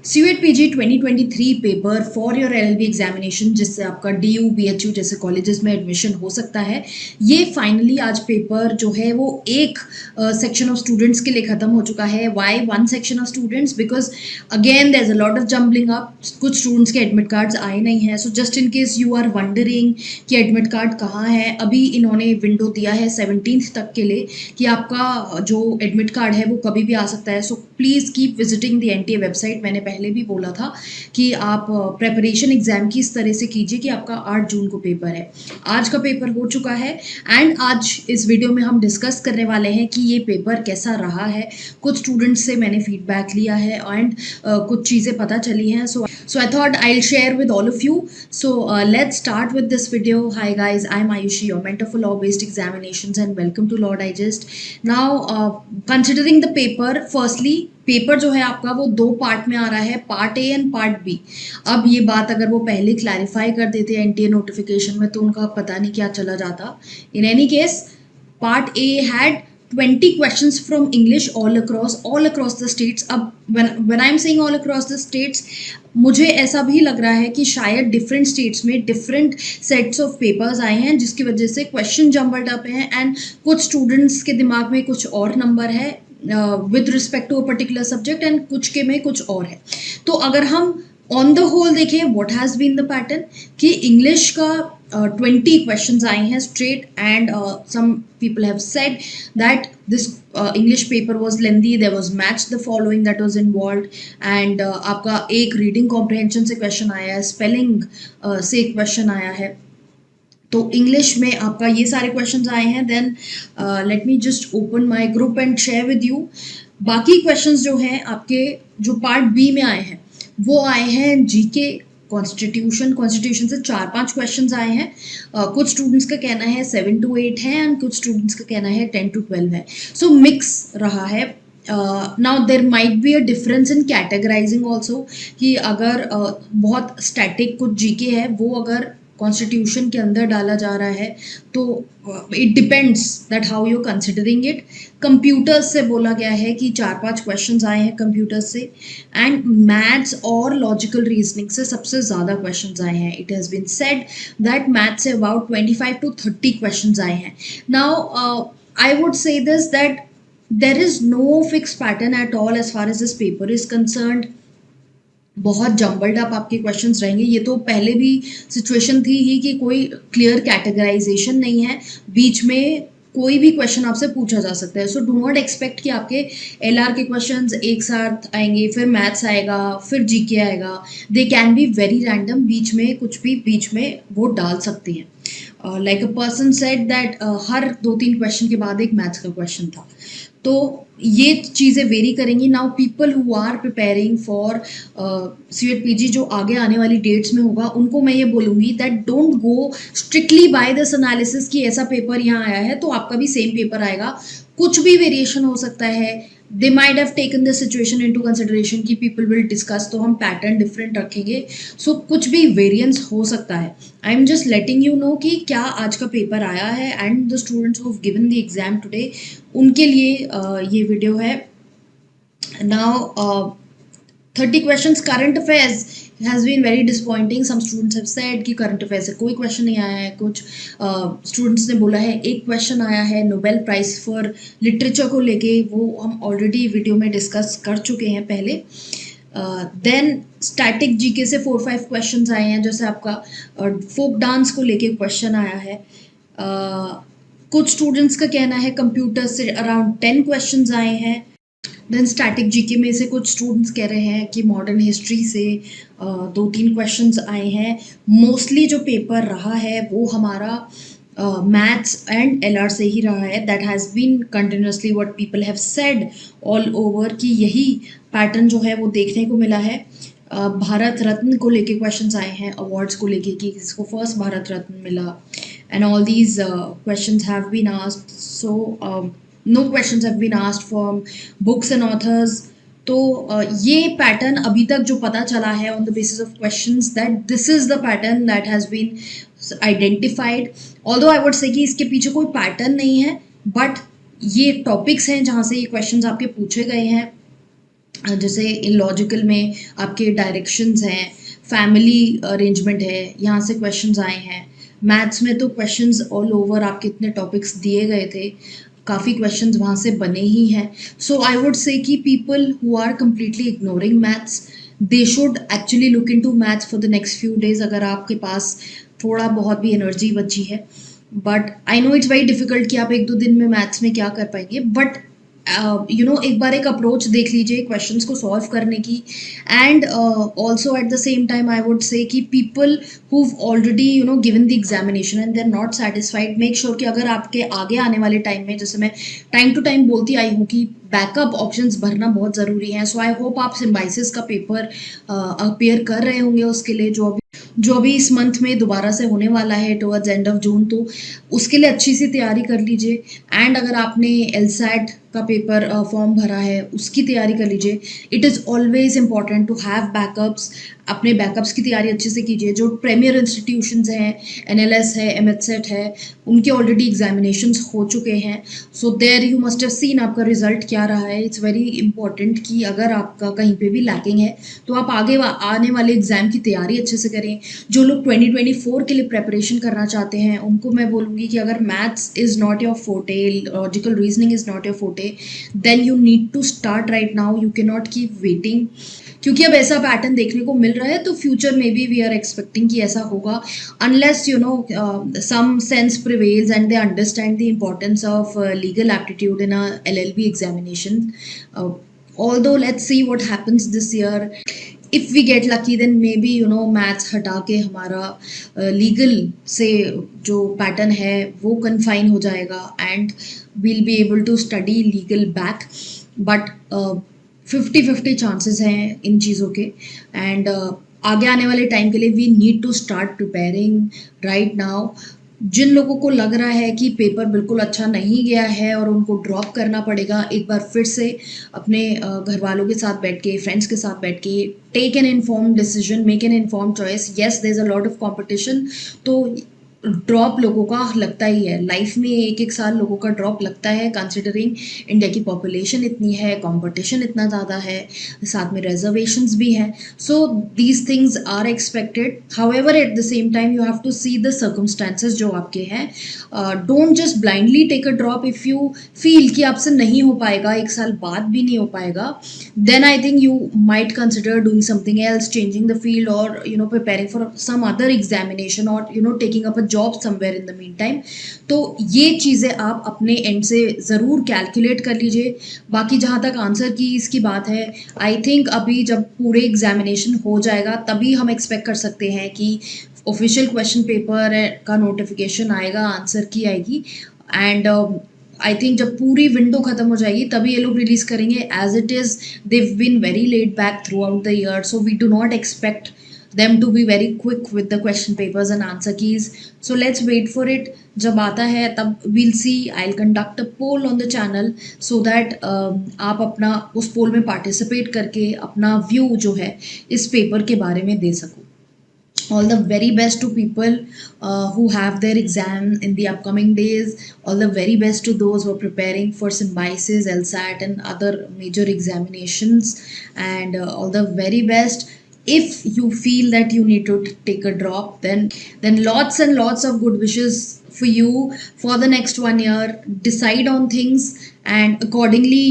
CUET PG 2023 paper for your LLB examination, जिससे आपका DU BHU जैसे कॉलेजेस में एडमिशन हो सकता है, ये फाइनली आज पेपर जो है वो एक सेक्शन ऑफ स्टूडेंट्स के लिए ख़त्म हो चुका है। Why one section of students? Because again there is a lot of jumbling up. कुछ स्टूडेंट्स के एडमिट कार्ड्स आए नहीं हैं, so just in case you are wondering कि एडमिट कार्ड कहाँ है, अभी इन्होंने विंडो दिया है 17th तक के लिए कि आपका जो एडमिट कार्ड है वो कभी भी आ सकता है। So please keep visiting the NTA website. मैंने पहले भी बोला था कि आप प्रेपरेशन एग्जाम की इस तरह से कीजिए कि आपका 8 जून को पेपर है। आज का पेपर हो चुका है एंड आज इस वीडियो में हम डिस्कस करने वाले हैं कि ये पेपर कैसा रहा है। कुछ स्टूडेंट्स से मैंने फीडबैक लिया है एंड कुछ चीज़ें पता चली हैं। So I thought I will share with all of you. So let's start with this video. Hi guys, I am Ayushi, your mentor for law based examinations and welcome to law digest. Now considering the paper, firstly paper जो है आपका वो 2 part में आ रहा है, part A and part B. अब ये बात अगर वो पहले क्लैरिफाई कर देते एनटीए नोटिफिकेशन में तो उनका पता नहीं क्या चला जाता। In any case, part A had 20 questions from English all across the states. अब when I'm saying all across the states, मुझे ऐसा भी लग रहा है कि शायद डिफरेंट स्टेट्स में डिफरेंट सेट्स ऑफ पेपर्स आए हैं जिसकी वजह से क्वेश्चन जम्बल्ड अप हैं एंड कुछ स्टूडेंट्स के दिमाग में कुछ और नंबर है with respect to a particular subject and कुछ के में कुछ और है। तो अगर हम ऑन द होल देखें what has been the pattern कि इंग्लिश का 20 क्वेश्चंस आए हैं straight and some people have said that this English paper was lengthy. There was match the following that was involved and आपका एक reading comprehension से question आया है, spelling से क्वेश्चन आया है। तो इंग्लिश में आपका ये सारे क्वेश्चंस आए हैं। Then let me just open my group and share with you. बाकी क्वेश्चंस जो हैं आपके जो पार्ट बी में आए हैं वो आए हैं जीके, कॉन्स्टिट्यूशन से 4-5 क्वेश्चंस आए हैं। कुछ स्टूडेंट्स का कहना है 7 to 8 है एंड कुछ स्टूडेंट्स का कहना है 10 to 12 है। सो मिक्स रहा है। Now there might be a difference in categorising also कि अगर बहुत स्टैटिक कुछ जीके है वो अगर कॉन्स्टिट्यूशन के अंदर डाला जा रहा है तो it depends that how you considering it. Computers से बोला गया है कि 4-5 क्वेश्चंस आए हैं कंप्यूटर्स से एंड मैथ्स और लॉजिकल रीजनिंग से सबसे ज़्यादा क्वेश्चंस आए हैं। It has been said that maths से अबाउट 25 to 30 क्वेश्चंस आए हैं। Now I would say this that there is no fixed pattern at all as far as this paper is concerned. बहुत jumbled up आपके questions रहेंगे। ये तो पहले भी सिचुएशन थी ही कि कोई क्लियर कैटेगराइजेशन नहीं है, बीच में कोई भी क्वेश्चन आपसे पूछा जा सकता है। सो डू नॉट एक्सपेक्ट कि आपके एलआर के क्वेश्चंस एक साथ आएंगे, फिर मैथ्स आएगा, फिर जीके आएगा। They can be very random, बीच में कुछ भी बीच में वो डाल सकती हैं। Like a person said that हर 2-3 क्वेश्चन के बाद एक मैथ्स का क्वेश्चन था। तो ये चीज़ें वेरी करेंगी। Now people who are preparing for CUET PG जो आगे आने वाली डेट्स में होगा उनको मैं ये बोलूँगी that don't go strictly by this analysis कि ऐसा पेपर यहाँ आया है तो आपका भी सेम पेपर आएगा। कुछ भी वेरिएशन हो सकता है। They might have taken this situation into consideration कि पीपल विल डिस्कस, तो हम पैटर्न डिफरेंट रखेंगे। सो कुछ भी वेरिएंस हो सकता है। I am just letting you know कि क्या आज का पेपर आया है and the students who have given the exam today उनके लिए ये वीडियो है। Now 30 questions current affairs has been very disappointing. Some students have said कि current affairs से कोई क्वेश्चन नहीं आया है। कुछ स्टूडेंट्स ने बोला है एक क्वेश्चन आया है नोबेल प्राइज फॉर लिटरेचर को लेके, वो हम ऑलरेडी वीडियो में डिस्कस कर चुके हैं पहले। देन स्टैटिक जीके से 4-5 क्वेश्चंस आए हैं, जैसे आपका फोक डांस को लेके क्वेश्चन आया है। कुछ स्टूडेंट्स का कहना है कंप्यूटर से अराउंड 10 क्वेश्चंस आए हैं। देन स्टैटिक जीके में से कुछ स्टूडेंट्स कह रहे हैं कि मॉडर्न हिस्ट्री से 2-3 क्वेश्चंस आए हैं। मोस्टली जो पेपर रहा है वो हमारा मैथ्स एंड एलआर से ही रहा है। That has been continuously what people have said all over कि यही पैटर्न जो है वो देखने को मिला है। भारत रत्न को लेके क्वेश्चंस आए हैं, अवार्ड्स को लेके कि किसको फर्स्ट भारत रत्न मिला and all these questions have been asked. So no questions have been asked from books and authors. तो ये पैटर्न अभी तक जो पता चला है on the basis of questions that this is the pattern that has been identified. Although I would say कि इसके पीछे कोई पैटर्न नहीं है, but ये टॉपिक्स हैं जहाँ से ये क्वेश्चंस आपके पूछे गए हैं जैसे इन लॉजिकल में आपके डायरेक्शंस हैं, फैमिली अरेंजमेंट है, यहाँ से क्वेश्चंस आए हैं। मैथ्स में तो क्वेश्चंस ऑल ओवर आपके इतने टॉपिक्स दिए गए थे, काफ़ी क्वेश्चंस वहाँ से बने ही हैं। सो आई वुड से कि people who are completely ignoring maths, they should actually look into maths for the next few days, अगर आपके पास थोड़ा बहुत भी एनर्जी बची है। But I know it's very difficult कि आप एक दो दिन में मैथ्स में क्या कर पाएंगे, बट एक बार एक अप्रोच देख लीजिए क्वेश्चंस को सॉल्व करने की। And also eight the same time I would say कि people who've already given the examination and they're not satisfied, make sure कि अगर आपके आगे आने वाले टाइम में, जैसे मैं टाइम टू टाइम बोलती आई हूँ कि बैकअप ऑप्शंस भरना बहुत ज़रूरी है। सो आई होप आप सिम्बाइसिस का पेपर अपेयर कर रहे होंगे उसके लिए, जो अभी इस मंथ में दोबारा से होने वाला है टुवर्ड्स एंड ऑफ जून, तो उसके लिए अच्छी सी तैयारी कर लीजिए। एंड अगर आपने एलसैट का पेपर फॉर्म भरा है, उसकी तैयारी कर लीजिए। It is always important to have backups. अपने बैकअप्स की तैयारी अच्छे से कीजिए। जो प्रीमियर इंस्टीट्यूशंस हैं, एनएलएस है, एमएचसेट है, उनके ऑलरेडी एग्जामिनेशंस हो चुके हैं। So there you must have seen आपका रिजल्ट क्या रहा है। इट्स वेरी इंपॉर्टेंट कि अगर आपका कहीं पे भी लैकिंग है तो आप आगे आने वाले एग्जाम की तैयारी अच्छे से करें। जो लोग 2024 के लिए प्रेपरेशन करना चाहते हैं, उनको मैं बोलूँगी कि अगर maths is not your forte, logical reasoning is not your forte, then you need to start right now. You can not keep waiting, क्योंकि अब ऐसा पैटर्न देखने को मिल रहा है, तो फ्यूचर में भी वी आर एक्सपेक्टिंग कि ऐसा होगा, unless some sense prevails and they understand the importance of legal aptitude in a LLB examination. Although let's see what happens this year. If we get lucky then may be maths हटा के हमारा legal से जो pattern है वो confine हो जाएगा and we'll be able to study legal back. But 50-50 chances हैं इन चीज़ों के। एंड आगे आने वाले टाइम के लिए we need to start preparing right now. जिन लोगों को लग रहा है कि पेपर बिल्कुल अच्छा नहीं गया है और उनको ड्रॉप करना पड़ेगा, एक बार फिर से अपने घर वालों के साथ बैठ के, फ्रेंड्स के साथ बैठ के, take an inform decision, make an inform choice. Yes, there is a lot of competition, तो ड्रॉप लोगों का लगता ही है लाइफ में, एक एक साल लोगों का ड्रॉप लगता है, कंसिडरिंग इंडिया की पॉपुलेशन इतनी है, कंपटीशन इतना ज़्यादा है, साथ में रिजर्वेशंस भी हैं। So these things are expected. However at the same time you have to see the circumstances जो आपके हैं। Don't just blindly take a drop. If you feel कि आपसे नहीं हो पाएगा, एक साल बाद भी नहीं हो पाएगा, then I think you might consider doing something else, changing the field, और preparing for some other examination, और taking up a job somewhere in the mean time. तो ये चीज़ें आप अपने एंड से ज़रूर कैलकुलेट कर लीजिए। बाकी जहाँ तक आंसर की इसकी बात है, आई थिंक अभी जब पूरे एग्जामिनेशन हो जाएगा तभी हम एक्सपेक्ट कर सकते हैं कि ऑफिशियल क्वेश्चन पेपर का नोटिफिकेशन आएगा, आंसर की आएगी। एंड आई थिंक जब पूरी विंडो खत्म हो जाएगी तभी ये लोग रिलीज करेंगे। As it is they've been very late back throughout the year, so we do not expect them to be very quick with the question papers and answer keys. So let's wait for it. जब आता है तब we'll see. I'll conduct a poll on the channel so that आप अपना उस पोल में participate करके अपना व्यू जो है इस पेपर के बारे में दे सको। All the very best to people who have their exam in the upcoming days. All the very best to those who are preparing for symbiosis, LSAT and other major examinations. And all the very best. If you feel that you need to take a drop, then lots and lots of good wishes for you for the next 1 year. Decide on things and accordingly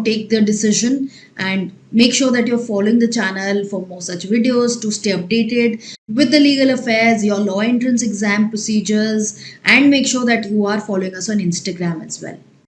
take the decision, and make sure that you're following the channel for more such videos to stay updated with the legal affairs, your law entrance exam procedures, and make sure that you are following us on Instagram as well.